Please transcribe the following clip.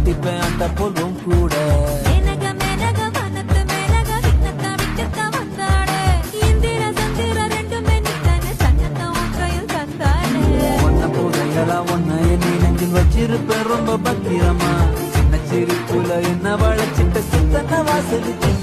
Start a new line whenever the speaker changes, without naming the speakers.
கட்டிப்பேன் அந்த போலும் கூட ஒன்ன நீ நெஞ்சில் வச்சிருப்பேன் ரொம்ப பத்திரமா சின்ன சிரிப்புல என்ன வளச்சிட்ட சித்தன வாசலிச்சு